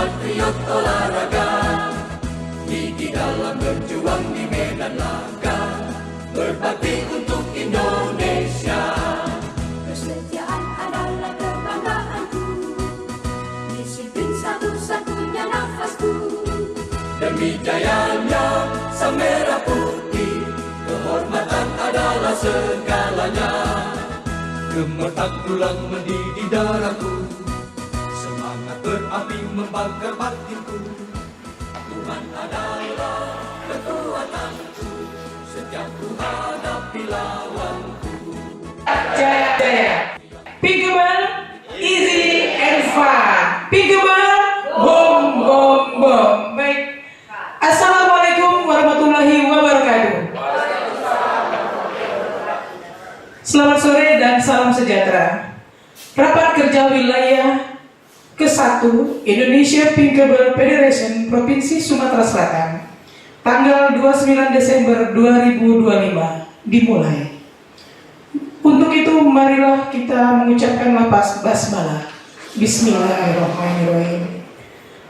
patriot olahraga, gigi dalam berjuang di medan laga, berbakti untuk Indonesia. Kesetiaan adalah kebanggaanku, disiplin satu-satunya nafasku. Demi jayanya sang merah putih, kehormatan adalah segalanya. Gemetar tulang mendidih darahku, semangat berapi membakar batinku. Tuhan adalah kekuatanku, setiap ku hadapi lawanku. Jaya Jaya, Pinkable, easy and fun. Pinkable, bom bom bom. Baik, Assalamualaikum warahmatullahi wabarakatuh. Selamat sore dan salam sejahtera. Rapat kerja wilayah ke-1 Indonesia Pinkable Federation Provinsi Sumatera Selatan tanggal 29 Desember 2025 dimulai. Untuk itu marilah kita mengucapkan lafaz basmalah. Bismillahirrahmanirrahim.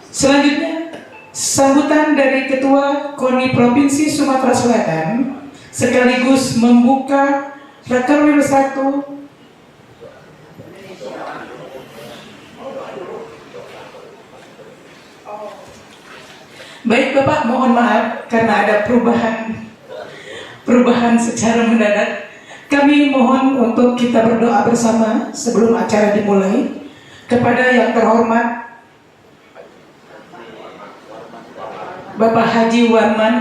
Selanjutnya sambutan dari Ketua KONI Provinsi Sumatera Selatan sekaligus membuka Rakerwil 1 Baik Bapak, mohon maaf karena ada perubahan secara mendadak. Kami mohon untuk kita berdoa bersama sebelum acara dimulai. Kepada yang terhormat Bapak Haji Warman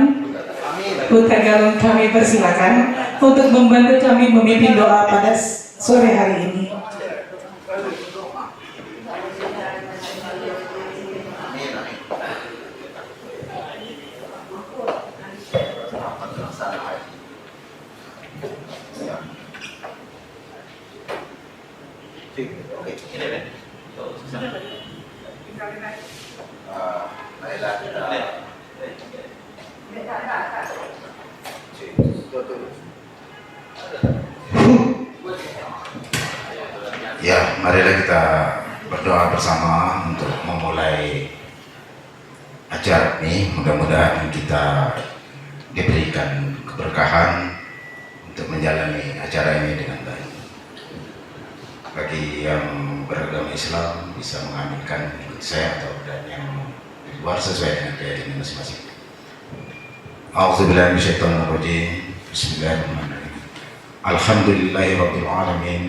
Putra Galung, kami persilakan untuk membantu kami memimpin doa pada sore hari ini. Ya, marilah kita berdoa bersama untuk memulai acara ini. Mudah-mudahan kita diberikan keberkahan untuk menjalani acara ini dengan baik. Bagi yang beragama Islam bisa mengaminkan ikut saya atau dan yang di luar sesuai dengan keyakinan masing-masing. A'udzubillahi minasyaitonirrajim. Bismillahirrahmanirrahim. Alhamdulillahirabbil alamin.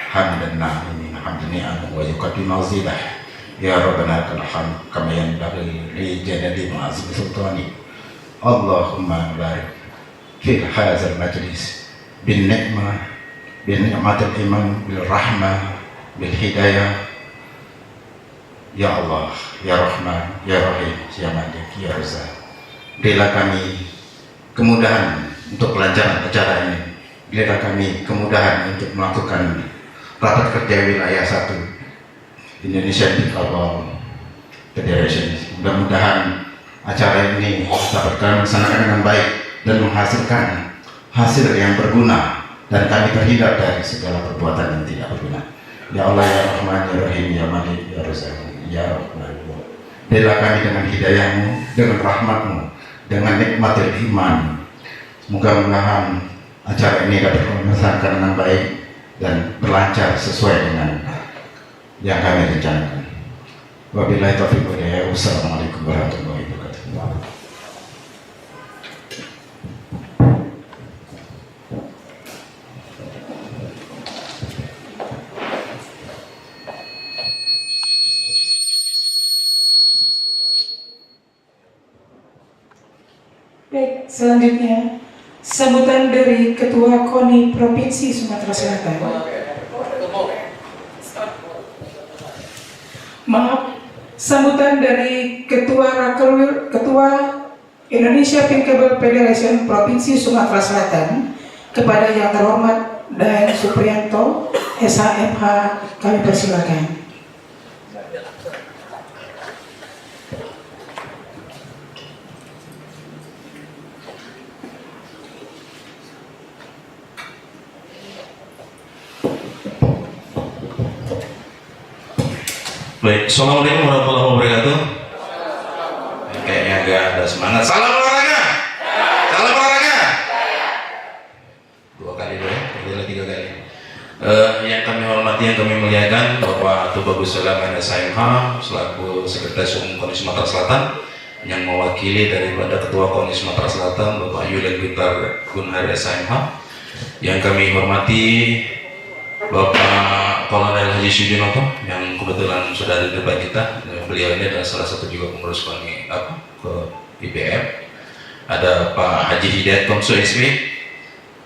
Hamdan na'imin hamdan ni'am wa yuqaddim mazidah. Ya Rabbana lakal hamd kama yanbaghi li jalali ma'azimi sultani. Allahumma barik fi hadzal majlis bin ni'mah bil ni'matil iman bil rahmah bil hidayah. Ya Allah, ya Rahman, ya Rahim, ya Malik, ya Razzaq. Berilah kami kemudahan untuk kelancaran acara ini. Berilah kami kemudahan untuk melakukan rapat kerja wilayah 1 Indonesia Pinkable Federation. Mudah-mudahan acara ini dapat kami laksanakan dengan baik dan menghasilkan hasil yang berguna, dan kami terhindar dari segala perbuatan yang tidak berguna. Ya Allah, ya Rahman, ya Rahim, ya Malik, ya Razzaq, ya Rahman. Berilah kami dengan hidayah-Mu, dengan rahmat-Mu, dengan nikmatil iman. Mudah-mudahan acara ini dapat kami laksanakan dengan baik dan berlancar sesuai dengan yang kami rencanakan. Wabillahi taufiq wal hidayah. Wassalamualaikum warahmatullahi wabarakatuh. Baik, selanjutnya sambutan dari Ketua KONI Provinsi Sumatera Selatan. Maaf, sambutan dari Ketua Indonesia Pinkable Federation Provinsi Sumatera Selatan kepada yang terhormat Daeng Supriyanto, SHMH, kami persilakan. Baik, Assalamualaikum warahmatullahi wabarakatuh. Semangat. Salam olahraga. Salam olahraga. 2 kali dulu ya, boleh 3 kali. Yang kami hormati, yang kami muliakan Bapak Tubagus Sulaiman SHMH selaku Sekretaris Umum KONI Sumatera Selatan, yang mewakili daripada Ketua KONI Sumatera Selatan Bapak Yulen Witar Gunhar SHMH. Yang kami hormati Bapak Kolonel Haji Sudinoto yang kebetulan sudah ada di depan kita. Beliau ini adalah salah satu juga pengurus KONI ke IPM. Ada Pak Haji Hidayat Komso SW,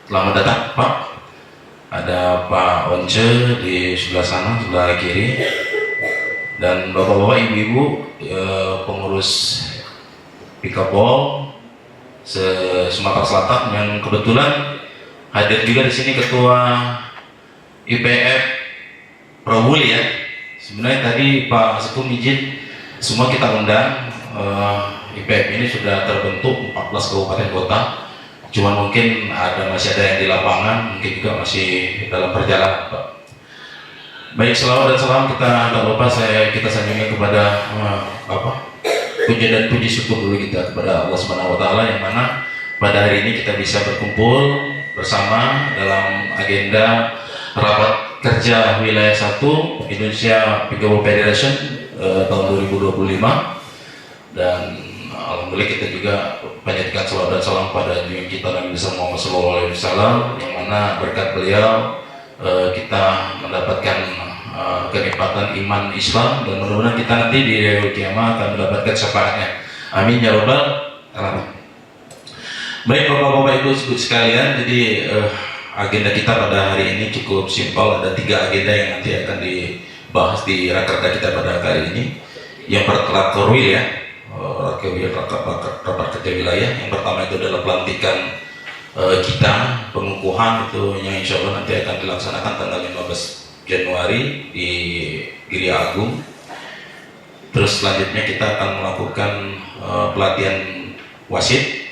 selamat datang Pak. Ada Pak Once di sebelah sana, sebelah kiri. Dan bapak-bapak, ibu-ibu, pengurus Pikabol Sumatera Selatan yang kebetulan hadir juga di sini Ketua IPF Probuli ya. Sebenarnya tadi Pak Sekum izin semua kita undang. IPF ini sudah terbentuk 14 kabupaten kota. Cuman mungkin masih ada yang di lapangan, mungkin juga masih dalam perjalanan Pak. Baik, selawat dan salam kita tak lupa kita sanjungkan kepada puji dan puji syukur dulu kita kepada Allah Subhanahu wa Ta'ala, yang mana pada hari ini kita bisa berkumpul bersama dalam agenda rapat kerja wilayah 1 Indonesia Pikabol Federation tahun 2025. Dan alhamdulillah kita juga panjatkan salawat dan salam pada junjungan kita Nabi Muhammad SAW, yang mana berkat beliau kita mendapatkan kenikmatan iman Islam, dan mudah-mudahan kita nanti di hari kiamat akan mendapatkan syafaatnya. Amin ya rabbal alamin. Baik bapak-bapak, ibu sekalian, jadi agenda kita pada hari ini cukup simpel. Ada 3 agenda yang nanti akan dibahas di rakerda kita pada kali ini. Yang pertama Korwil ya, rapat kerja wilayah. Yang pertama itu adalah pelantikan kita, pengukuhan itu yang insya Allah nanti akan dilaksanakan tanggal 15 Januari di Giri Agung. Terus selanjutnya kita akan melakukan pelatihan wasit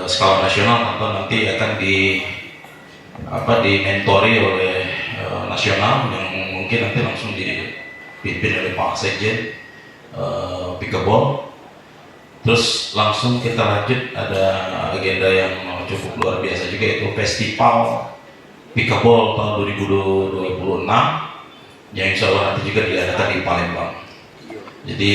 skala nasional, atau nanti akan dimentori oleh nasional, yang mungkin nanti langsung dipimpin oleh Pak Sekjen Pikabol. Terus langsung kita lanjut, ada agenda yang cukup luar biasa juga, yaitu Festival Pikabol tahun 2026 yang insya Allah nanti juga diadakan di Palembang. Jadi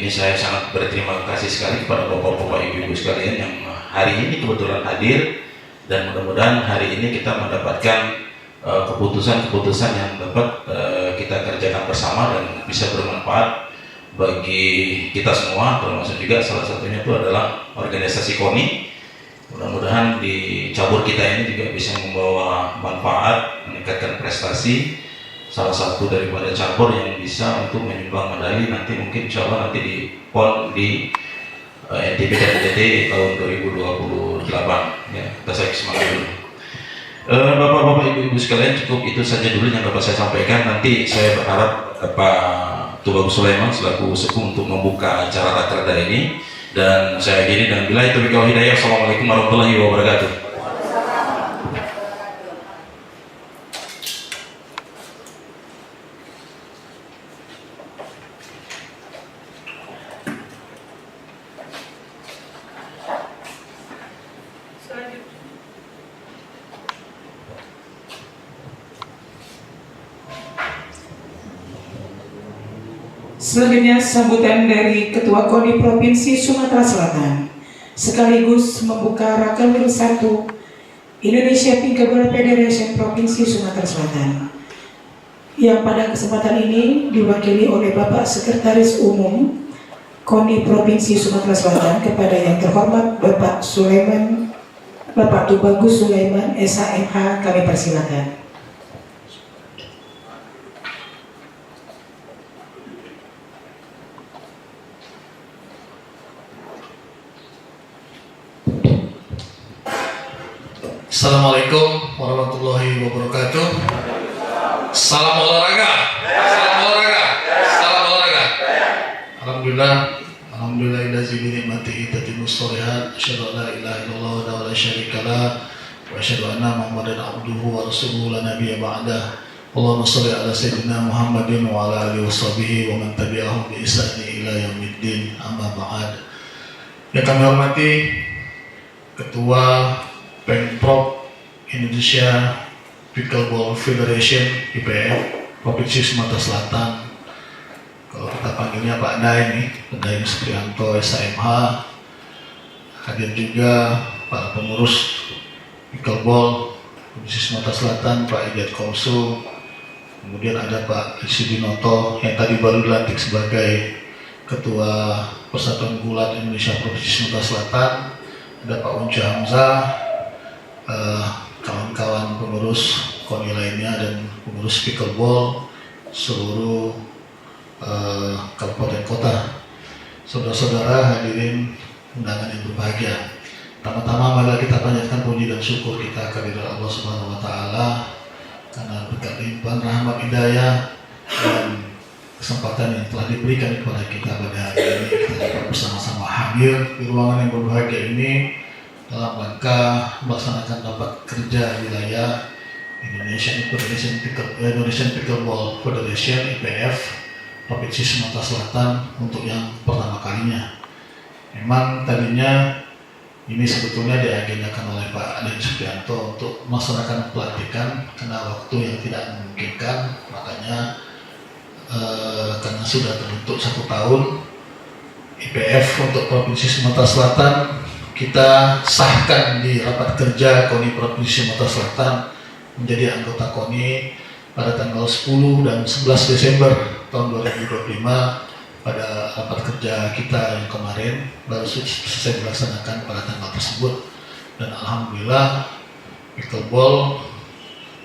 ini saya sangat berterima kasih sekali kepada bapak-bapak, ibu-ibu sekalian yang hari ini kebetulan hadir, dan mudah-mudahan hari ini kita mendapatkan keputusan-keputusan yang dapat kita kerjakan bersama dan bisa bermanfaat bagi kita semua, termasuk juga salah satunya itu adalah organisasi KONI. Mudah-mudahan di cabur kita ini juga bisa membawa manfaat, meningkatkan prestasi. Salah satu daripada cabur yang bisa untuk menyumbang medali nanti mungkin insya Allah nanti di PON di NTB dan NTT tahun 2028 ya. Kita semangat dulu. Bapak-bapak, ibu-ibu sekalian, cukup itu saja dulu yang dapat saya sampaikan. Nanti saya berharap Pak Tubagus Sulaiman selaku sepuh untuk membuka acara rakerda ini, dan saya akhiri dengan billahi taufiq wal hidayah. Assalamualaikum warahmatullahi wabarakatuh. Selanjutnya sambutan dari Ketua KONI Provinsi Sumatera Selatan sekaligus membuka Rakerwil 1 Indonesia Pikabol Federation Provinsi Sumatera Selatan, yang pada kesempatan ini diwakili oleh Bapak Sekretaris Umum KONI Provinsi Sumatera Selatan. Kepada yang terhormat Bapak Tubagus Sulaiman SHMH kami persilakan. Assalamualaikum warahmatullahi wabarakatuh. Salam olahraga. Salam olahraga. Salam olahraga. Alhamdulillahillazi bi ni'matihi tatimmus shalihat. Asyhadu an la ilaha illallah wa la syarika lah, wa asyhadu anna Muhammadan abduhu wa rasuluhu la nabiyya ba'dah. Allahumma shalli ala sayyidina Muhammadin wa ala alihi washabihi wa man tabi'ahum bi ihsani ila yaumiddin. Amma ba'd. Yang kami hormati Ketua Pemprov Indonesia Pickleball Federation IPF Provinsi Sumatera Selatan, kalau kita panggilnya Pak Dai nih, Pak Dai Suprianto SMH. Hadir juga para pengurus Pickleball Provinsi Sumatera Selatan, Pak Ijat Kausu, kemudian ada Pak Isudinoto yang tadi baru dilantik sebagai Ketua Persatuan Gulat Indonesia Provinsi Sumatera Selatan, ada Pak Unca Hamzah, kawan-kawan pengurus KONI lainnya dan pengurus Pickleball seluruh kabupaten kota, saudara-saudara hadirin undangan yang berbahagia. Pertama-tama mari kita panjatkan puji dan syukur kita kehadirat Allah Subhanahu wa Ta'ala karena berkat limpahan rahmat hidayah dan kesempatan yang telah diberikan kepada kita pada hari ini, kita dapat bersama-sama hadir di ruangan yang berbahagia ini dalam rangka melaksanakan rapat kerja wilayah Indonesian Pickleball Federation IPF Provinsi Sumatera Selatan untuk yang pertama kalinya. Memang tadinya ini sebetulnya diagendakan oleh Pak Adi Suprianto untuk melaksanakan pelantikan karena waktu yang tidak memungkinkan, makanya karena sudah terbentuk 1 tahun IPF untuk Provinsi Sumatera Selatan, kita sahkan di rapat kerja KONI Provinsi Sumatera Selatan menjadi anggota KONI pada tanggal 10 dan 11 Desember tahun 2025 pada rapat kerja kita yang kemarin baru selesai dilaksanakan pada tanggal tersebut, dan alhamdulillah Pickleball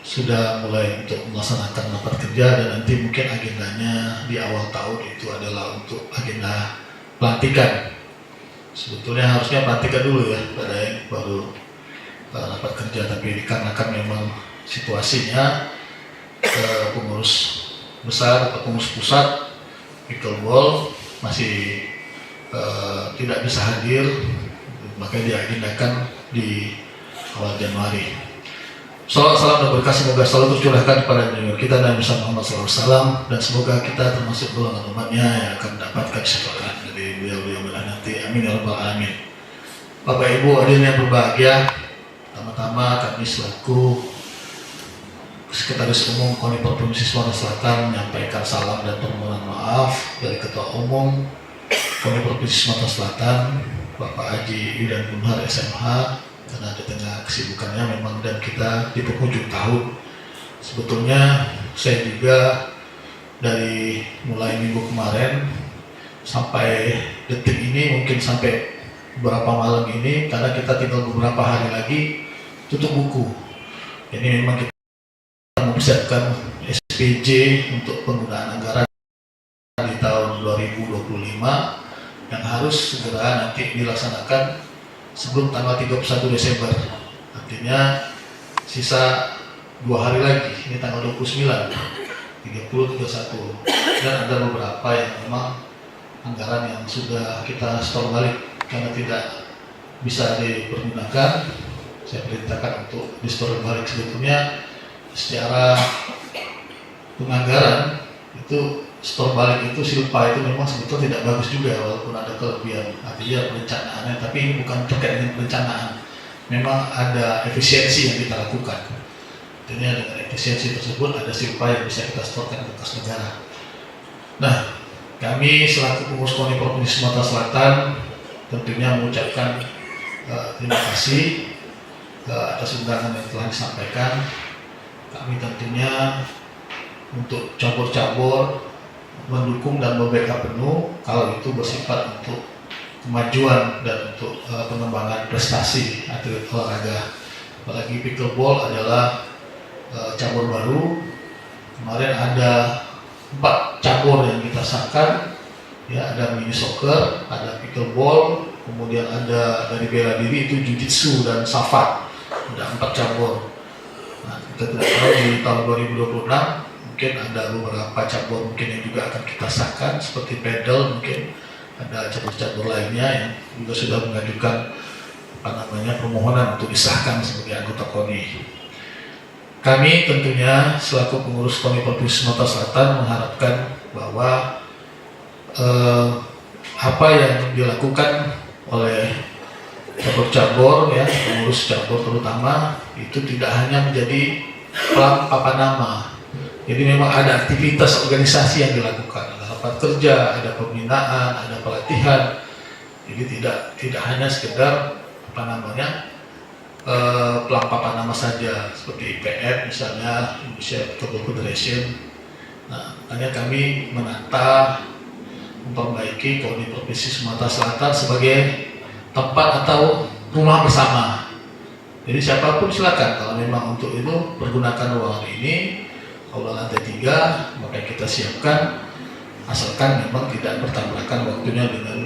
sudah mulai untuk melaksanakan rapat kerja, dan nanti mungkin agendanya di awal tahun itu adalah untuk agenda pelantikan. Sebetulnya harusnya pelantikan dulu ya pada yang baru rapat kerja, tapi dikarenakan memang situasinya pengurus besar atau pengurus pusat Pickleball masih tidak bisa hadir, makanya diagendakan di awal Januari. Salawat salam dan berkah semoga selalu tercurahkan kepada Nabi kita Nabi Muhammad SAW, dan semoga kita termasuk golongan umatnya yang akan mendapatkan syafaat dari beliau-beliau nanti. Amin ya rabbal alamin. Bapak Ibu hadirin yang berbahagia, pertama-tama kami selaku Sekretaris Umum KONI Provinsi Sumatera Selatan menyampaikan salam dan permohonan maaf dari Ketua Umum KONI Provinsi Sumatera Selatan, Bapak Haji Yudan Bunhar SMH, karena di tengah kesibukannya memang dan kita di penghujung tahun. Sebetulnya saya juga dari mulai minggu kemarin sampai detik ini, mungkin sampai beberapa malam ini, karena kita tinggal beberapa hari lagi tutup buku. Jadi memang kita mempersiapkan SPJ untuk penggunaan anggaran di tahun 2025 yang harus segera nanti dilaksanakan sebelum tanggal 31 Desember. Artinya sisa 2 hari lagi, ini tanggal 29, 30, 31. Dan ada beberapa yang memang anggaran yang sudah kita store balik karena tidak bisa dipergunakan. Saya perintahkan untuk di store balik. Sebetulnya secara penganggaran itu store balik itu silpa itu memang sebetulnya tidak bagus juga walaupun ada kelebihan, artinya perencanaannya, tapi ini bukan terkait dengan perencanaan, memang ada efisiensi yang kita lakukan. Artinya dengan efisiensi tersebut ada silpa yang bisa kita storekan ke kas negara. Nah, kami selaku pengurus KONI Provinsi Sumatera Selatan tentunya mengucapkan terima kasih atas undangan yang telah disampaikan. Kami tentunya untuk cabur-cabur mendukung dan membackup penuh kalau itu bersifat untuk kemajuan dan untuk pengembangan prestasi atlet olahraga. Apalagi pickleball adalah cabur baru. Kemarin ada 4 cabur yang kita sahkan, ya, ada mini soccer, ada pickleball, kemudian ada dari bela diri itu jiu-jitsu dan safat, ada 4 cabur. Nah, kita tidak tahu di tahun 2026 mungkin ada beberapa cabur mungkin yang juga akan kita sahkan seperti pedal, mungkin ada cabur-cabur lainnya yang juga sudah mengajukan permohonan untuk disahkan sebagai anggota KONI. Kami tentunya selaku pengurus KONI Provinsi Sumatera Selatan mengharapkan bahwa apa yang dilakukan oleh cabur-cabur ya, pengurus cabur terutama, itu tidak hanya menjadi papan nama. Jadi memang ada aktivitas organisasi yang dilakukan, ada rapat kerja, ada pembinaan, ada pelatihan. Jadi tidak hanya sekedar pelang papan nama saja seperti IPF misalnya, Indonesia Football Federation. Nah, makanya kami menata, memperbaiki KONI Provinsi Sumatera Selatan sebagai tempat atau rumah bersama. Jadi siapapun silakan, kalau memang untuk itu pergunakan ruangan ini, aula lantai 3, maka kita siapkan, asalkan memang tidak bertabrakan waktunya dengan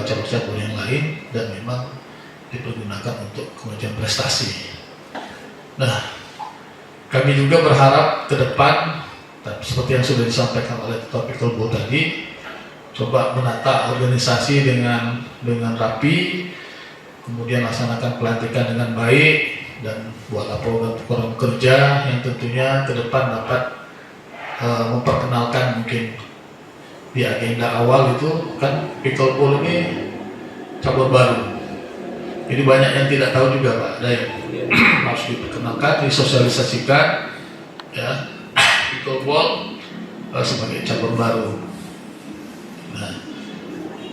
cabur-cabur yang lain dan memang dipergunakan untuk kemajuan prestasi. Nah, kami juga berharap ke depan, seperti yang sudah disampaikan oleh Ketua Pickleball tadi, coba menata organisasi dengan rapi, kemudian laksanakan pelantikan dengan baik, dan buatlah program kerja yang tentunya ke depan dapat memperkenalkan. Mungkin di agenda awal itu kan pickleball ini cabur baru, jadi banyak yang tidak tahu juga Pak, ada yang harus diperkenalkan, disosialisasikan ya, pickleball sebagai cabur baru. Nah,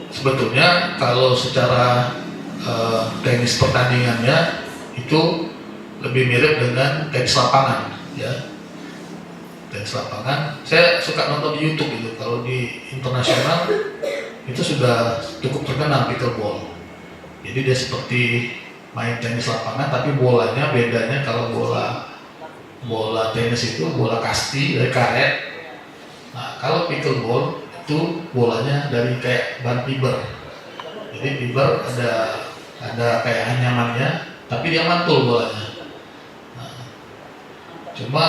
sebetulnya kalau secara tenis pertandingannya itu lebih mirip dengan tenis lapangan ya. Tenis lapangan, saya suka nonton di YouTube itu. Kalau di internasional itu sudah cukup terkenal pickleball. Jadi dia seperti main tenis lapangan, tapi bolanya bedanya, kalau bola tenis itu bola kasti dari karet. Nah, kalau pickleball itu bolanya dari kayak ban fiber. Jadi fiber ada kayak anyamannya, tapi dia mantul bolanya. Nah, cuma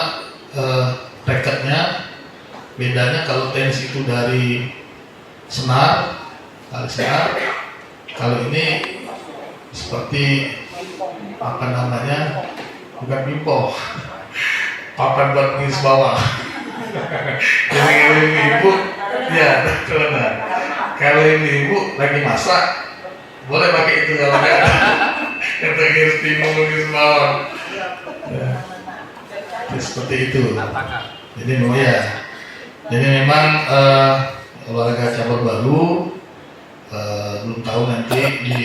raketnya bedanya, kalau tenis itu dari senar, kalau ini seperti bukan pipo, papan buat mengiris bawah. Jadi ibu, ya benar. Kalau ibu lagi masak, boleh pakai itu kalau nggak ada untuk ngiris timur, ngiris bawah. Ya. Seperti itu. Jadi memang olahraga cabur baru, belum tahu nanti di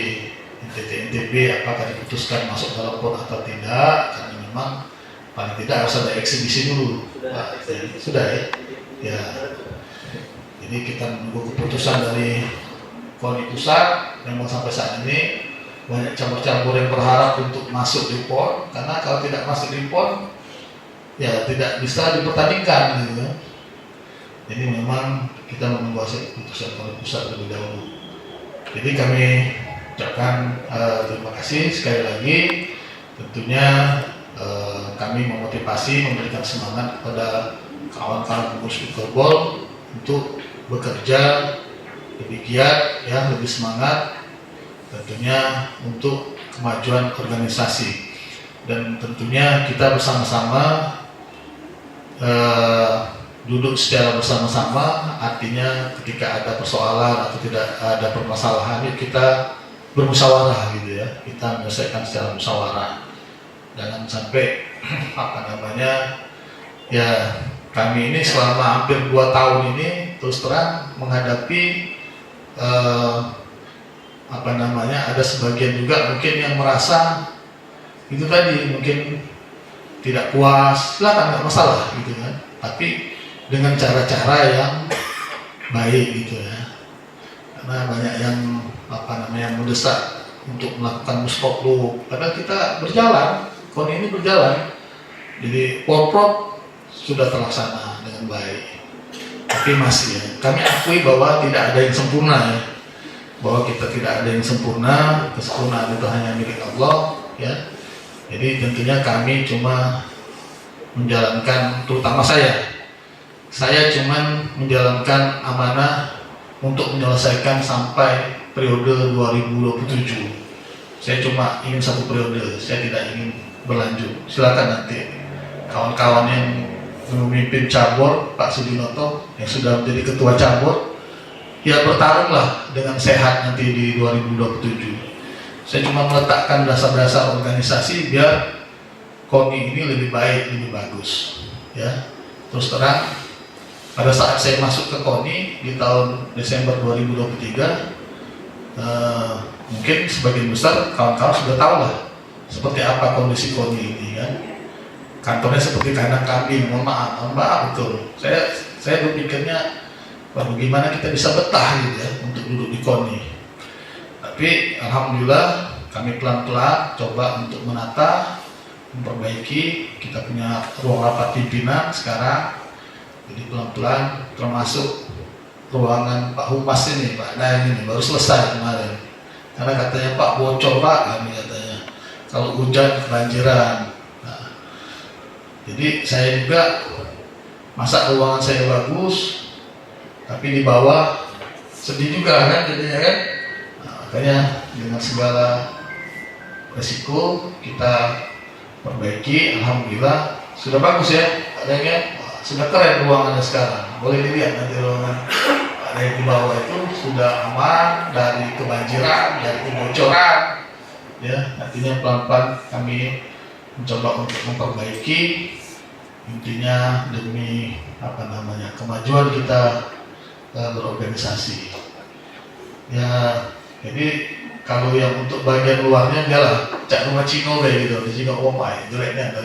NTT-NTB apakah diputuskan masuk dalam PON atau tidak, karena memang paling tidak harus ada eksibisi dulu. Sudah ya. Jadi kita menunggu keputusan dari KONI pusat. Memang sampai saat ini banyak cabur-cabur yang berharap untuk masuk di PON, karena kalau tidak masuk di PON ya tidak bisa dipertandingkan gitu. Jadi memang kita menunggu hasil keputusan KONI pusat lebih dahulu. Jadi kami ucapkan terima kasih sekali lagi. Tentunya kami memotivasi, memberikan semangat kepada kawan-kawan pengurus pickleball untuk bekerja lebih giat, ya, lebih semangat, tentunya untuk kemajuan organisasi. Dan tentunya kita bersama-sama duduk secara bersama-sama, artinya ketika ada persoalan atau tidak ada permasalahan, kita bermusyawarah gitu ya, kita menyelesaikan secara musyawarah. Jangan sampai ya kami ini selama hampir 2 tahun ini terus terang menghadapi ada sebagian juga mungkin yang merasa itu tadi mungkin tidak puas, silakan, nggak masalah gitu kan, tapi dengan cara-cara yang baik gitu ya. Karena banyak yang mendesak untuk melakukan mustoklub, karena kita berjalan, KONI ini berjalan, jadi polprov sudah terlaksana dengan baik. Tapi masih ya, kami akui bahwa tidak ada yang sempurna ya, bahwa kita tidak ada yang sempurna, kesempurnaan itu hanya milik Allah ya. Jadi tentunya kami cuma menjalankan, terutama saya cuma menjalankan amanah untuk menyelesaikan sampai periode 2027. Saya cuma ingin 1 periode, saya tidak ingin berlanjut. Silakan nanti kawan-kawan yang memimpin cabur, Pak Sudinoto yang sudah menjadi ketua cabur, ya bertarunglah dengan sehat nanti di 2027. Saya cuma meletakkan dasar-dasar organisasi biar KONI ini lebih baik, lebih bagus. Ya, terus terang pada saat saya masuk ke KONI di tahun Desember 2023, mungkin sebagian besar kawan-kawan sudah tahu lah seperti apa kondisi KONI ini kan. Kantornya seperti kandang kambing, mohon maaf betul. Saya berpikirnya bagaimana kita bisa betah gitu ya untuk duduk di KONI. Tapi alhamdulillah kami pelan-pelan coba untuk menata, memperbaiki. Kita punya ruang rapat pimpinan sekarang, jadi pelan-pelan, termasuk ruangan Pak Humas ini, Pak Daeng ini baru selesai kemarin. Karena katanya Pak bocor Pak, kami katanya kalau hujan kebanjiran. Nah, jadi saya juga masa ruangan saya bagus, tapi di bawah sedih juga kan jadinya kan. Nah, makanya dengan segala resiko kita perbaiki, alhamdulillah sudah bagus ya, adanya sudah keren ruangannya sekarang. Boleh dilihat nanti ruangan ada yang di bawah itu sudah aman dari kebanjiran, dari kebocoran. Ya, artinya pelan-pelan kami mencoba untuk memperbaiki, intinya demi kemajuan kita berorganisasi. Ya, jadi kalau yang untuk bagian luarnya adalah cak rumah Cino kayak gitu, di Cino Omai, jeleknya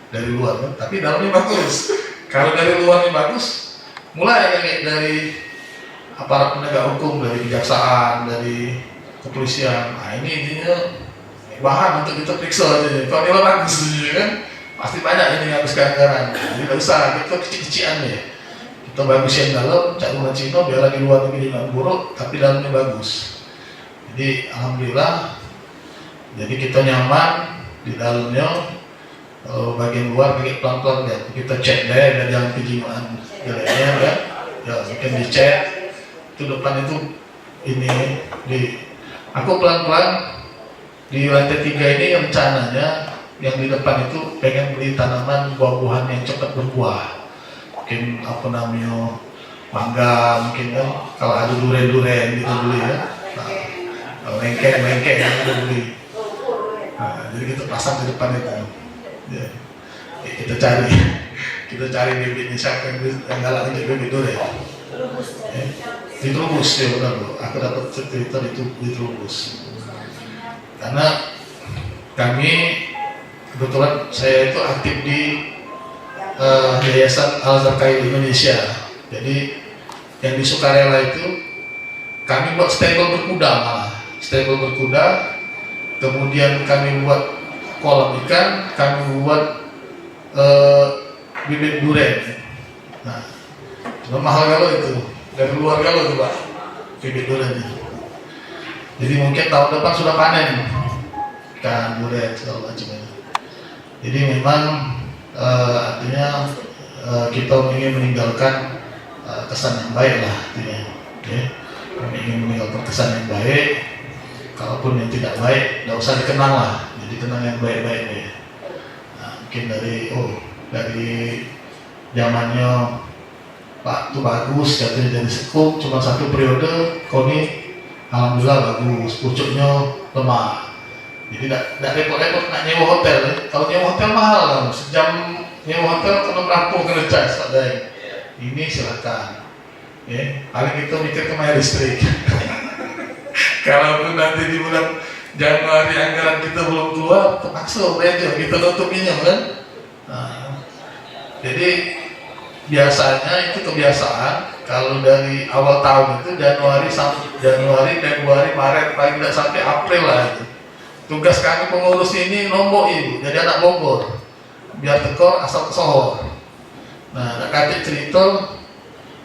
dari luar kan, tapi dalamnya bagus. Kalau dari luarnya bagus, mulai dari aparat penegak hukum, dari kejaksaan, dari kepolisian. Nah ini intinya bahan untuk kita periksa aja. Kalau nilai bagus kan, pasti banyak ini yang habis anggaran. Jadi tidak usah kita kecil-kecilan ya. Kita bagusin dalam, cak rumah Cino, biar lagi luar negeri nggak buruk, tapi dalamnya bagus. Jadi alhamdulillah, jadi kita nyaman di dalamnya. Bagian luar pakai pelan-pelan ya, kita cek deh dan jangan kejiwaan jeleknya kan. Ya mungkin dicek itu depan itu ini aku pelan-pelan di lantai 3 ini rencananya yang di depan itu pengen beli tanaman buah-buahan yang cepat berbuah, mungkin mangga mungkin kan, kalau ada durian gitu beli ya, kalau lengkeng kita beli. Nah, jadi kita pasang di depan itu. Ya, kita cari bibitnya siapa yang galak untuk bibit durian. Di Trubus ya benar loh. Aku dapat cerita di Trubus. Karena kami kebetulan saya itu aktif di Yayasan Al-Zakail Indonesia. Jadi yang di sukarela itu kami buat stable berkuda malah. Stable berkuda. Kemudian kami buat kolam ikan, kami buat bibit durian. Nah, cuma mahal kalau itu dari luar kalau itu Pak, bibit duriannya. Jadi mungkin tahun depan sudah panen ikan durian segala macam. Jadi memang artinya kita ingin meninggalkan kesan yang baik lah, artinya. Okay. Kami ingin meninggalkan kesan yang baik. Kalaupun yang tidak baik, tidak usah dikenang lah. Jadi kenang yang baik-baik ya. Nah, mungkin dari zamannya Pak itu bagus, katanya jadi sekup cuma 1 periode, KONI alhamdulillah bagus, pucuknya lemah. Jadi tidak repot-repot nak nyewa hotel ya. Kalau nyewa hotel mahal lah, sejam nyewa hotel kena merampung kena cas Pak Daeng. Ini silakan. Ya, paling kita mikir ke bayar listrik. Kalau nanti di bulan Januari anggaran kita belum keluar, terpaksa aja kita tutupinya kan. Nah, jadi biasanya itu kebiasaan kalau dari awal tahun itu Januari, Februari, Maret, paling tidak sampai April lah itu. Tugas kami pengurus ini nombok ibu, jadi anak Bogor, biar tekor asal kesohor. Nah, nak kata cerita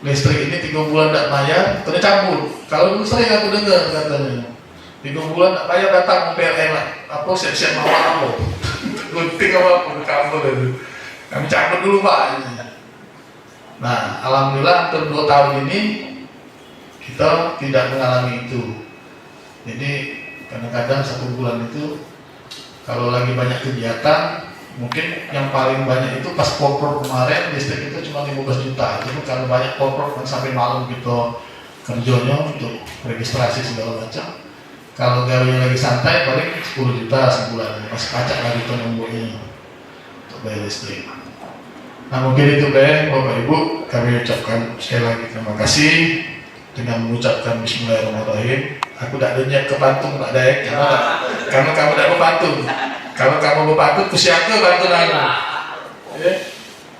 listrik ini 3 bulan tidak bayar, kena cabut. Kalau dulu sering aku dengar katanya 3 bulan tak bayar datang PLN apa siap-siap mau apa gunting apa ke kantor itu kami cabut dulu Pak ini. Nah alhamdulillah hampir 2 tahun ini kita tidak mengalami itu. Jadi kadang-kadang 1 bulan itu kalau lagi banyak kegiatan, mungkin yang paling banyak itu pas popor kemarin listrik itu cuma 15 juta. Jadi kalau banyak popor kan sampai malam gitu kerjanya untuk registrasi segala macam. Kalau gawinya lagi santai paling 10 juta sebulan, pas pacak lagi tuh nomboknya untuk bayar listrik. Nah mungkin itu Bapak Ibu, kami ucapkan sekali lagi terima kasih dengan mengucapkan Bismillahirrahmanirrahim. Aku tidak ada niat ke Bantung Pak Daek, karena kamu tidak berpantun. Kalau kamu berpantun, kusiapkan pantun aku.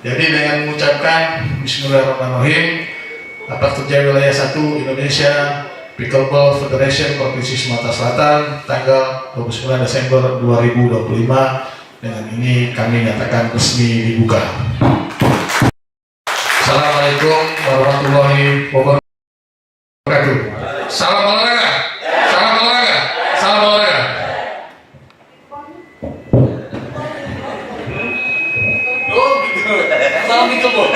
Jadi dengan mengucapkan Bismillahirrahmanirrahim, Rapat Kerja Wilayah 1 Indonesia Pickleball Federation Provinsi Sumatera Selatan tanggal 29 Desember 2025, dengan ini kami nyatakan resmi dibuka. Assalamualaikum warahmatullahi wabarakatuh. Salam olahraga, salam olahraga, salam olahraga. Oh gitu. Salam pickleball.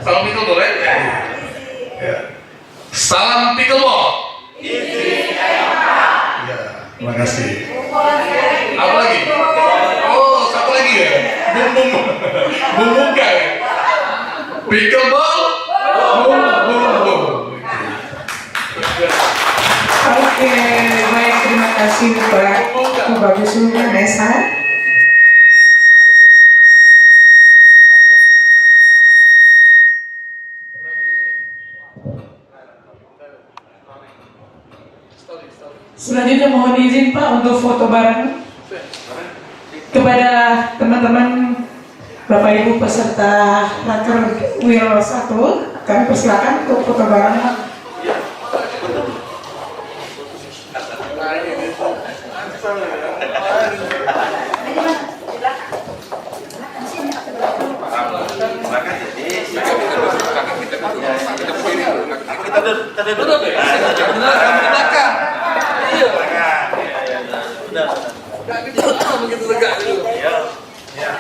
Salam pickleball ya. Salam pickleball. Ya, terima kasih. Apa lagi? Oh, satu lagi ya. Bum kan? Pickleball. Bum. Oke, baik, terima kasih Pak Bagus Nesa. Selanjutnya mohon izin Pak untuk foto bareng kepada teman-teman Bapak Ibu peserta Raker Wiro 1. Kami persilakan untuk foto bareng. Kita duduk deh. Benar, kamu di belakang. Iya. Benar. Enggak gitu, begitu lega dulu. Iya. Ya.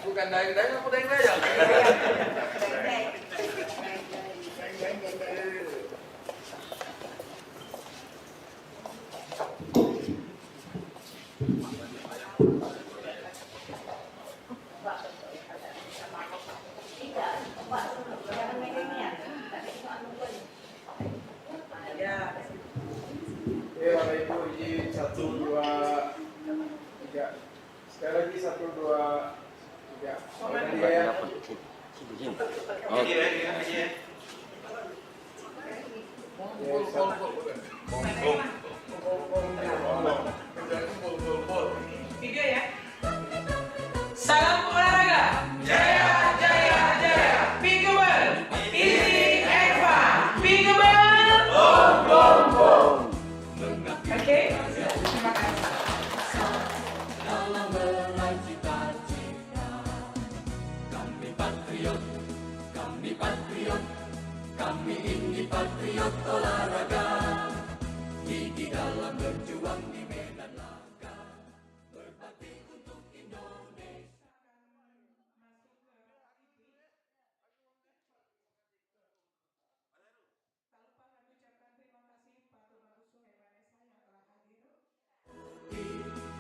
Bukan daeng-daeng, aku daeng-daeng. Bapak Ibu, izin 1, 2, 3. Sekali lagi 1, 2, 3. Tiga ya. Salam olahraga. Jaya, jaya, jaya. Pickleball. Easy and fun. Pickleball. Bom, bom, bom. Oke. Terima kasih. Dalam meraih cita-cita, kami patriot, kami ini patriot olahraga. Gigi dalam berjuang di medan laga, berbakti untuk Indonesia.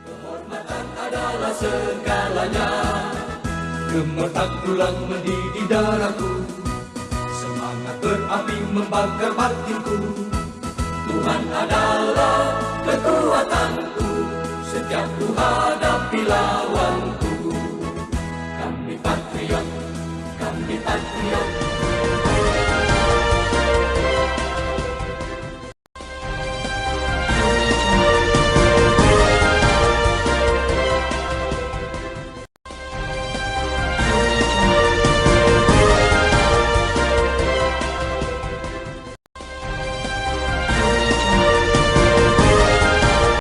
Kehormatan adalah segalanya. Gemetar tulang mendidih darahku, semangat berapi membakar batinku. Tuhan adalah kekuatanku, setiap ku hadapi lawanku. Kami patriot,